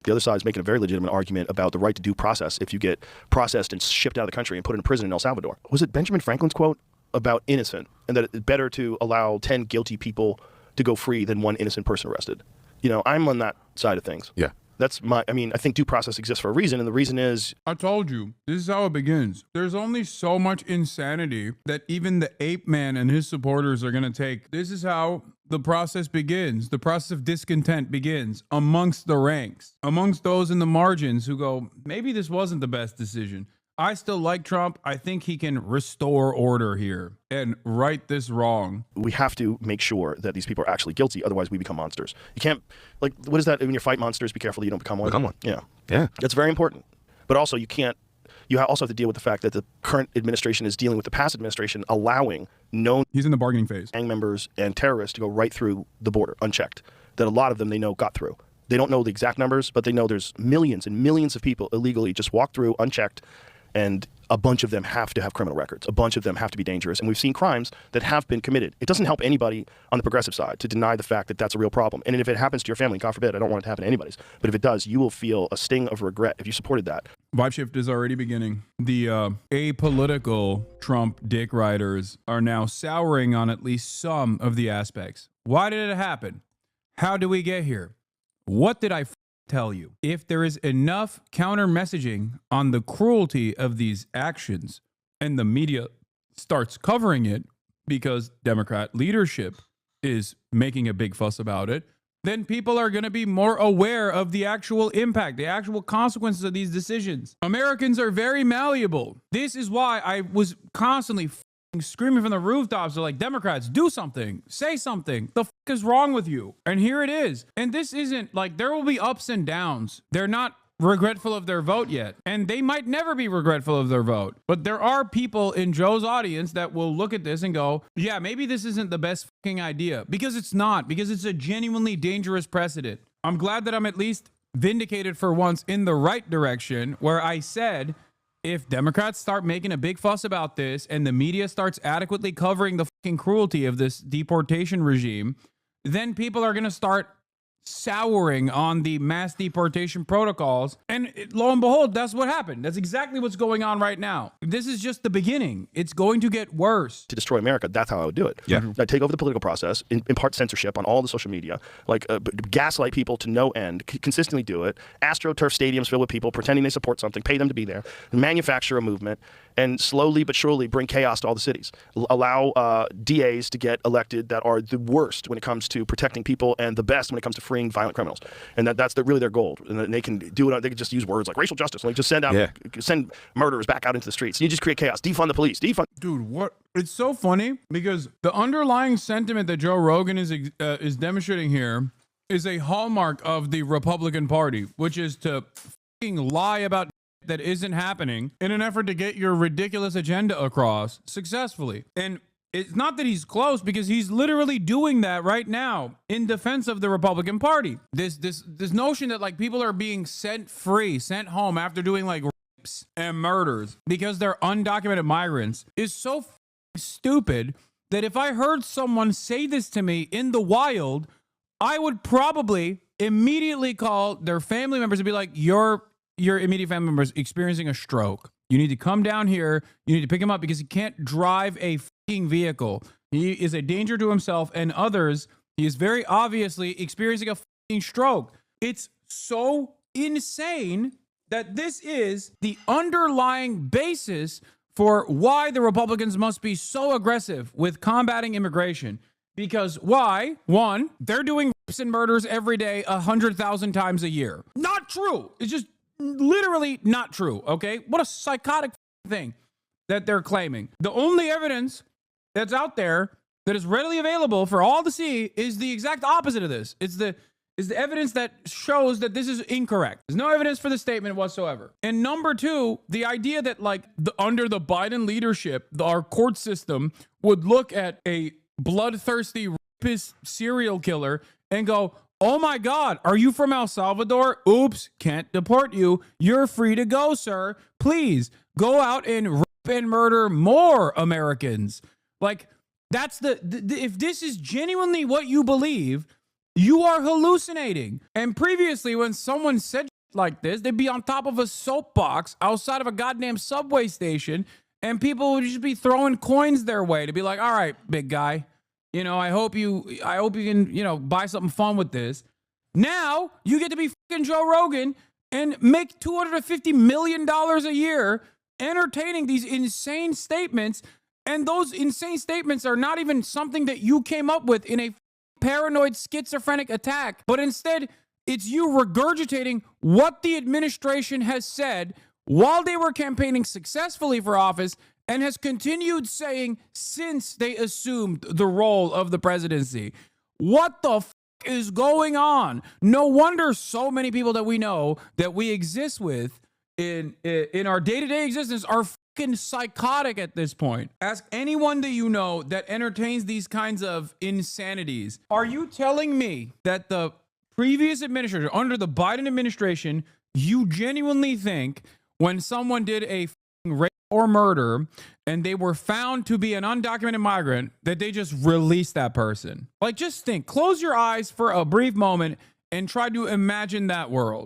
The other side is making a very legitimate argument about the right to due process if you get processed and shipped out of the country and put in prison in El Salvador. Was it Benjamin Franklin's quote about innocent, and that it's better to allow 10 guilty people to go free than one innocent person arrested? You know, I'm on that side of things. Yeah. That's I think due process exists for a reason, and the reason is... I told you, this is how it begins. There's only so much insanity that even the ape man and his supporters are going to take. This is how the process begins. The process of discontent begins amongst the ranks, amongst those in the margins who go, maybe this wasn't the best decision. I still like Trump. I think he can restore order here and right this wrong. We have to make sure that these people are actually guilty. Otherwise, we become monsters. You can't, like, what is that? When you fight monsters, be careful that you don't become one. Become one. Yeah. Yeah. That's very important. But also, you also have to deal with the fact that the current administration is dealing with the past administration, allowing known... He's in the bargaining phase. ...gang members and terrorists to go right through the border, unchecked. That a lot of them, they know, got through. They don't know the exact numbers, but they know there's millions and millions of people illegally just walk through unchecked. And a bunch of them have to have criminal records. A bunch of them have to be dangerous. And we've seen crimes that have been committed. It doesn't help anybody on the progressive side to deny the fact that that's a real problem. And if it happens to your family, God forbid, I don't want it to happen to anybody's, but if it does, you will feel a sting of regret if you supported that. Vibe shift is already beginning. The apolitical Trump dick riders are now souring on at least some of the aspects. Why did it happen? How do we get here? What did I tell you? If there is enough counter messaging on the cruelty of these actions and the media starts covering it because Democrat leadership is making a big fuss about it, then people are going to be more aware of the actual impact, the actual consequences of these decisions. Americans are very malleable. This is why I was constantly screaming from the rooftops of, like, Democrats, do something, say something. The is wrong with you? And here it is. And this isn't like, there will be ups and downs. They're not regretful of their vote yet. And they might never be regretful of their vote. But there are people in Joe's audience that will look at this and go, yeah, maybe this isn't the best fucking idea. Because it's not. Because it's a genuinely dangerous precedent. I'm glad that I'm at least vindicated for once in the right direction, where I said, if Democrats start making a big fuss about this and the media starts adequately covering the fucking cruelty of this deportation regime, then people are going to start souring on the mass deportation protocols. And lo and behold, that's what happened. That's exactly what's going on right now. This is just the beginning. It's going to get worse. To destroy America, that's how I would do it. Yeah. I'd take over the political process, impart censorship on all the social media, like gaslight people to no end, consistently do it, AstroTurf stadiums filled with people pretending they support something, pay them to be there, manufacture a movement, and slowly but surely bring chaos to all the cities. Allow DAs to get elected that are the worst when it comes to protecting people and the best when it comes to freeing violent criminals. And that's really their goal. And they can do it. They can just use words like racial justice, like just send murderers back out into the streets. And you just create chaos. Defund the police. Dude, what? It's so funny because the underlying sentiment that Joe Rogan is demonstrating here is a hallmark of the Republican Party, which is to fucking lie about that isn't happening in an effort to get your ridiculous agenda across successfully. And it's not that he's close, because he's literally doing that right now in defense of the Republican Party. This notion that, like, people are being sent home after doing, like, rapes and murders because they're undocumented migrants is so stupid that if I heard someone say this to me in the wild, I would probably immediately call their family members and be like, your immediate family member is experiencing a stroke. You need to come down here. You need to pick him up because he can't drive a fucking vehicle. He is a danger to himself and others. He is very obviously experiencing a fucking stroke. It's so insane that this is the underlying basis for why the Republicans must be so aggressive with combating immigration. Because why? One, they're doing rapes and murders every day 100,000 times a year. Not true. It's just literally not true, okay? What a psychotic thing that they're claiming. The only evidence that's out there that is readily available for all to see is the exact opposite of this. It's the evidence that shows that this is incorrect. There's no evidence for the statement whatsoever. And number two, the idea that, like, under the Biden leadership, our court system would look at a bloodthirsty rapist serial killer and go, oh my God, are you from El Salvador? Oops, can't deport you. You're free to go, sir. Please go out and rape and murder more Americans. Like, that's if this is genuinely what you believe, You are hallucinating. And previously, when someone said like this, they'd be on top of a soapbox outside of a goddamn subway station, and people would just be throwing coins their way to be like, all right, big guy, you know, I hope you can, you know, buy something fun with this. Now you get to be fucking Joe Rogan and make $250 million a year entertaining these insane statements. And those insane statements are not even something that you came up with in a paranoid schizophrenic attack, but instead it's you regurgitating what the administration has said while they were campaigning successfully for office and has continued saying since they assumed the role of the presidency. What the is going on? No wonder so many people that we know that we exist with in our day-to-day existence are fucking psychotic at this point. Ask anyone that you know that entertains these kinds of insanities. Are you telling me that the previous administration, under the Biden administration, you genuinely think when someone did a rape or murder and they were found to be an undocumented migrant that they just released that person? Like, just think, close your eyes for a brief moment and try to imagine that world.